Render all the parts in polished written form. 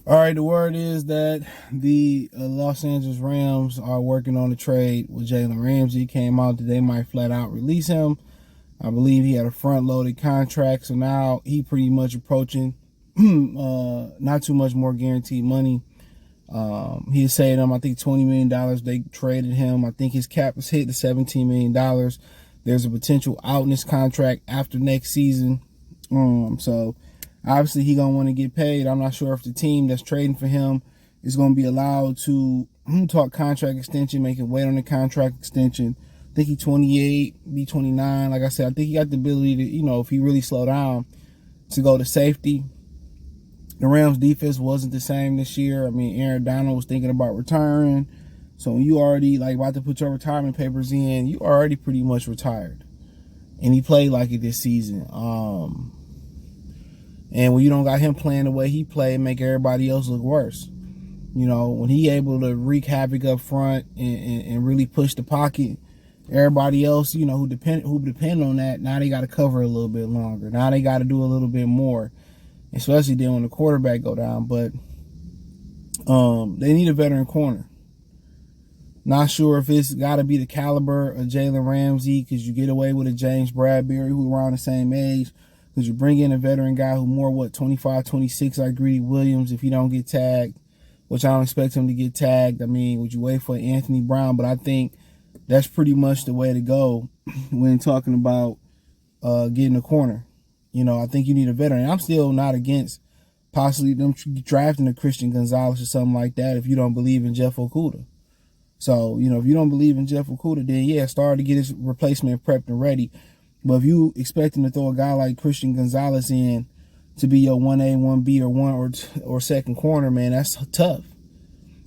All right, the word is that the Los Angeles Rams are working on a trade with Jalen Ramsey. Came out that they might flat out release him. I believe he had a front-loaded contract, so now he pretty much approaching not too much more guaranteed money. He saved them, I think, $20 million. They traded him. I think his cap is hit to $17 million. There's a potential out in this contract after next season. So obviously he gonna want to get paid. I'm not sure if the team that's trading for him is gonna be allowed to talk contract extension, make him wait on the contract extension. I think he's 28, be 29. Like I said, I think he got the ability to, if he really slow down, to go to safety. The Rams defense wasn't the same this year. I mean, Aaron Donald was thinking about retiring. So when you already about to put your retirement papers in, you already pretty much retired. And he played like it this season. And when you don't got him playing the way he played, make everybody else look worse. When he able to wreak havoc up front and really push the pocket, everybody else, who depend on that, now they got to cover a little bit longer. Now they got to do a little bit more, especially then when the quarterback go down. But they need a veteran corner. Not sure if it's got to be the caliber of Jalen Ramsey, because you get away with a James Bradbury who around the same age. Because you bring in a veteran guy who more, 25, 26, like Greedy Williams, if he don't get tagged, which I don't expect him to get tagged. I mean, would you wait for Anthony Brown? But I think that's pretty much the way to go when talking about getting a corner. I think you need a veteran. I'm still not against possibly them drafting a Christian Gonzalez or something like that if you don't believe in Jeff Okudah. So, if you don't believe in Jeff Okudah, then yeah, start to get his replacement prepped and ready. But if you expecting to throw a guy like Christian Gonzalez in to be your 1A, 1B, or second corner, man, that's tough.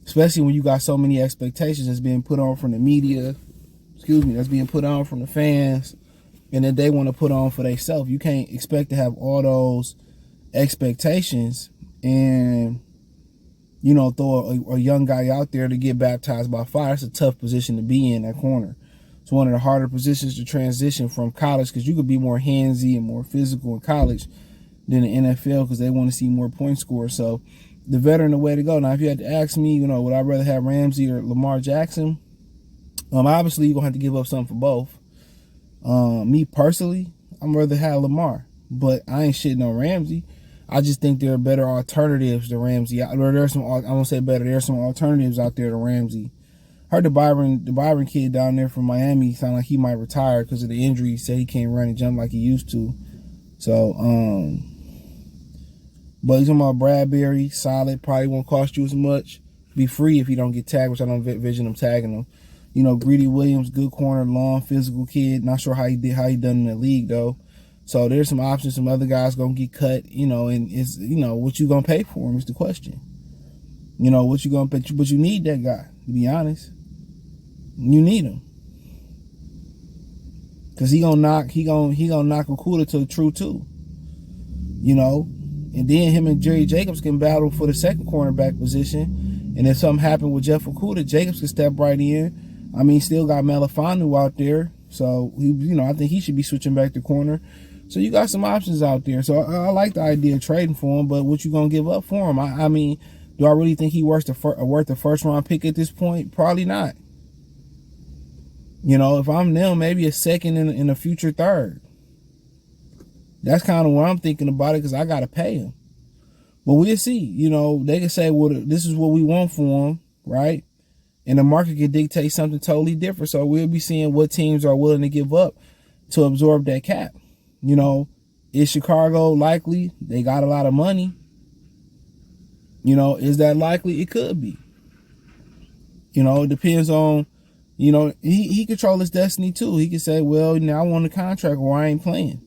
Especially when you got so many expectations that's being put on from the media, that's being put on from the fans, and that they want to put on for themselves. You can't expect to have all those expectations and, throw a young guy out there to get baptized by fire. That's a tough position to be in, that corner. It's one of the harder positions to transition from college, because you could be more handsy and more physical in college than the NFL, because they want to see more point scorers. So the veteran, the way to go. Now, if you had to ask me, would I rather have Ramsey or Lamar Jackson? Obviously, you're going to have to give up something for both. Me personally, I'm rather have Lamar, but I ain't shitting on Ramsey. I just think there are better alternatives to Ramsey. There's some, I won't say better, there's some alternatives out there to Ramsey. Heard the Byron kid down there from Miami sound like he might retire because of the injury. He said he can't run and jump like he used to. So, but he's talking about Bradbury, solid, probably won't cost you as much. Be free if you don't get tagged, which I don't envision him tagging him. Greedy Williams, good corner, long, physical kid. Not sure how he done in the league though. So there's some options. Some other guys gonna get cut, and it's what you gonna pay for him is the question. What you gonna pay, but you need that guy, to be honest. You need him, cause he gonna knock Okudah to a true 2. And then him and Jerry Jacobs can battle for the second cornerback position. And if something happened with Jeff Okudah, Jacobs can step right in. I mean, still got Malafanu out there, so I think he should be switching back to corner. So you got some options out there. So I like the idea of trading for him, but what you gonna give up for him? I mean, do I really think he worth a first round pick at this point? Probably not. If I'm them, maybe a second in a future third. That's kind of what I'm thinking about it, because I got to pay him. But we'll see. They can say, well, this is what we want for him, right? And the market can dictate something totally different. So we'll be seeing what teams are willing to give up to absorb that cap. Is Chicago likely? They got a lot of money. Is that likely? It could be. It depends on, he control his destiny too. He could say, well, now I want a contract, or I ain't playing,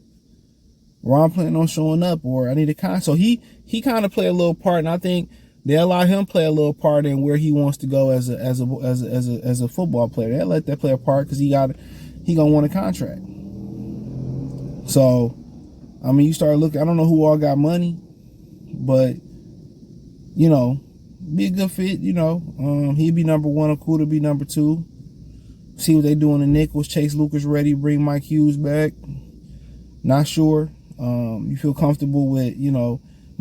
or I'm planning on showing up, or I need a contract. So he kind of play a little part, and I think they allow him play a little part in where he wants to go as a football player. They let that play a part, because he gonna want a contract. So, I mean, you start looking. I don't know who all got money, but be a good fit. He'd be number 1. Okudah be number 2. See what they do on the nickels. Chase Lucas ready. Bring Mike Hughes back. Not sure. You feel comfortable with,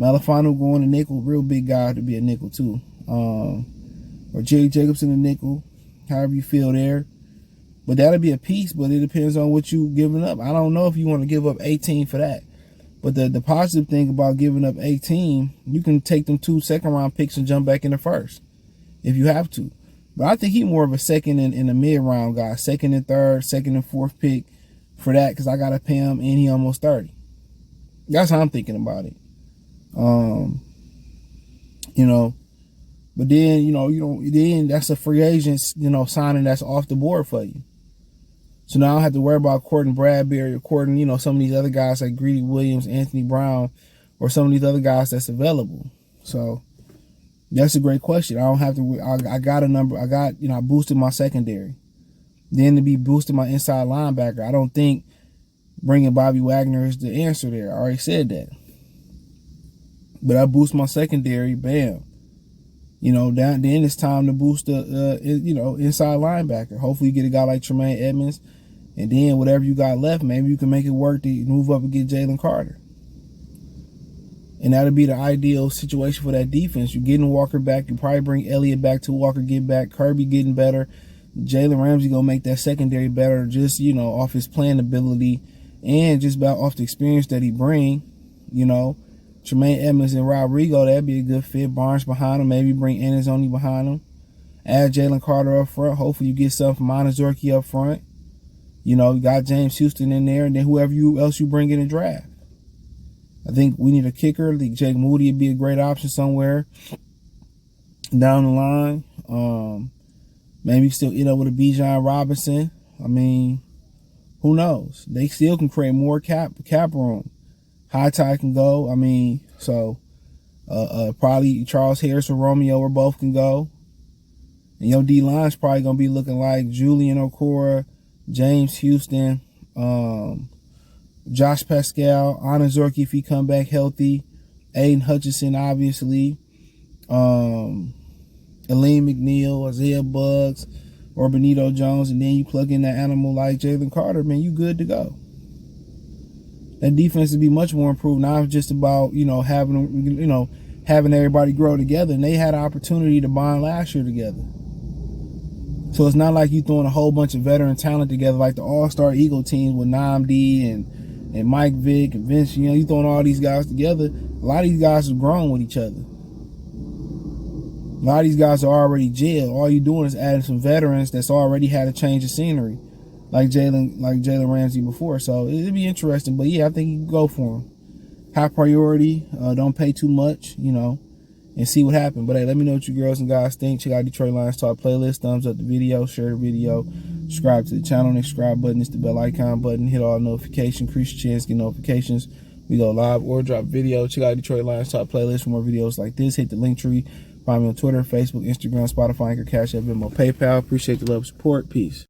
Malafano going to nickel, real big guy to be a nickel too. Or Jerry Jacobs in the nickel, however you feel there. But that'll be a piece, but it depends on what you giving up. I don't know if you want to give up 18 for that. But the positive thing about giving up 18, you can take them 2 second-round picks and jump back in the first if you have to. But I think he's more of a second and a mid-round guy, second and third, second and fourth pick for that, because I got to pay him, and he almost 30. That's how I'm thinking about it. You know, but then, then that's a free agent, signing that's off the board for you. So now I don't have to worry about courting Bradbury or courting, some of these other guys like Greedy Williams, Anthony Brown, or some of these other guys that's available. So that's a great question. I don't have to. I got a number. I boosted my secondary. Then to be boosting my inside linebacker, I don't think bringing Bobby Wagner is the answer there. I already said that. But I boost my secondary, bam. Then it's time to boost the inside linebacker. Hopefully you get a guy like Tremaine Edmonds, and then whatever you got left, maybe you can make it work to move up and get Jalen Carter. And that'll be the ideal situation for that defense. You're getting Walker back. You probably bring Elliott back to Walker get back. Kirby getting better. Jalen Ramsey gonna make that secondary better, just off his playing ability and just about off the experience that he bring. Tremaine Edmonds and Rodrigo, that'd be a good fit. Barnes behind him, maybe bring Anizoni behind him. Add Jalen Carter up front. Hopefully you get something from Monazorki up front. You got James Houston in there, and then whoever else you bring in the draft. I think we need a kicker. I think Jake Moody would be a great option somewhere down the line. Maybe still end up with a Bijan Robinson. I mean, who knows? They still can create more cap room. High Tide can go. I mean, so probably Charles Harris or Romeo or both can go. And your D-line's probably going to be looking like Julian Okora, James Houston, Josh Pascal, Anazorki if he come back healthy, Aiden Hutchinson, obviously, Elaine McNeil, Isaiah Buggs, or Benito Jones, and then you plug in that animal like Jalen Carter, man, you good to go. That defense would be much more improved. Now it's just about, having everybody grow together. And they had an opportunity to bond last year together. So it's not like you throwing a whole bunch of veteran talent together like the All-Star Eagle teams with Namdi and Mike Vick and Vince. You throwing all these guys together. A lot of these guys have grown with each other. A lot of these guys are already jailed. All you're doing is adding some veterans that's already had a change of scenery. Like Jalen Ramsey before. So it'd be interesting. But yeah, I think you can go for him. High priority. Don't pay too much, and see what happens. But hey, let me know what you girls and guys think. Check out Detroit Lions Talk playlist. Thumbs up the video. Share the video. Subscribe to the channel. And the subscribe button is the bell icon button. Hit all notifications. Increase your chance. Get notifications. We go live or drop video. Check out Detroit Lions Talk playlist for more videos like this. Hit the link tree. Find me on Twitter, Facebook, Instagram, Spotify, Anchor, Cash App, Venmo, PayPal. Appreciate the love and support. Peace.